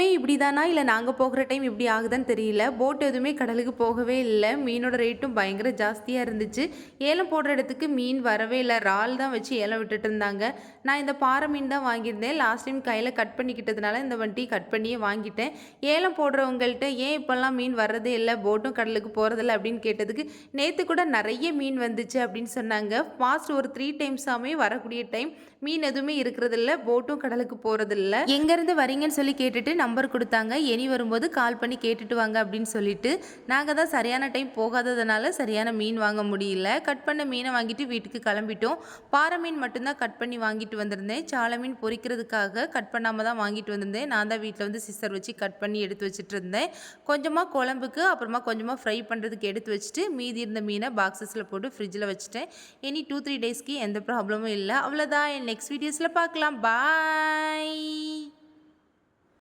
எப்போவுமே இப்படி தானா இல்லை நாங்கள் போகிற டைம் இப்படி ஆகுதான்னு தெரியல. போட் எதுவுமே கடலுக்கு போகவே இல்லை. மீனோட ரேட்டும் பயங்கர ஜாஸ்தியாக இருந்துச்சு. ஏலம் போடுற இடத்துக்கு மீன் வரவே இல்லை. இறால் தான் வச்சு ஏலம் விட்டுட்டு இருந்தாங்க. நான் இந்த பாறை மீன் தான் வாங்கியிருந்தேன். லாஸ்ட் டைம் கையில் கட் பண்ணிக்கிட்டதுனால இந்த வண்டி கட் பண்ணியே வாங்கிட்டேன். ஏலம் போடுறவங்கள்ட்ட ஏன் இப்போல்லாம் மீன் வர்றதே இல்லை, போட்டும் கடலுக்கு போகிறதில்ல அப்படின்னு கேட்டதுக்கு நேற்று கூட நிறைய மீன் வந்துச்சு அப்படின்னு சொன்னாங்க. ஃபாஸ்ட் ஒரு 3 டைம்ஸாமே வரக்கூடிய டைம் மீன் எதுவுமே இருக்கிறதில்ல, போட்டும் கடலுக்கு போகிறதில்ல. எங்கேருந்து வரீங்கன்னு சொல்லி கேட்டுட்டு நம்பர் கொடுத்தாங்க. இனி வரும்போது கால் பண்ணி கேட்டுட்டு வாங்க அப்படின்னு சொல்லிட்டு நாங்கள் தான் சரியான டைம் போகாததுனால சரியான மீன் வாங்க முடியல. கட் பண்ண மீனை வாங்கிட்டு வீட்டுக்கு கிளம்பிட்டோம். பாறை மீன் மட்டும்தான் கட் பண்ணி வாங்கிட்டு வந்திருந்தேன். சாலை மீன் பொரிக்கிறதுக்காக கட் பண்ணாமல் தான் வாங்கிட்டு வந்திருந்தேன். நான் தான் வீட்டில் வந்து சிஸ்டர் வச்சு கட் பண்ணி எடுத்து வச்சுட்டு இருந்தேன். கொஞ்சமாக குழம்புக்கு, அப்புறமா கொஞ்சமாக ஃப்ரை பண்ணுறதுக்கு எடுத்து வச்சுட்டு மீதி இருந்த மீனை பாக்ஸஸில் போட்டு ஃப்ரிட்ஜில் வச்சுட்டேன். இனி 2-3 டேஸ்க்கு எந்த ப்ராப்ளமும் இல்லை. அவ்வளோதான். நெக்ஸ்ட் வீடியோஸில் பார்க்கலாம். பாய்.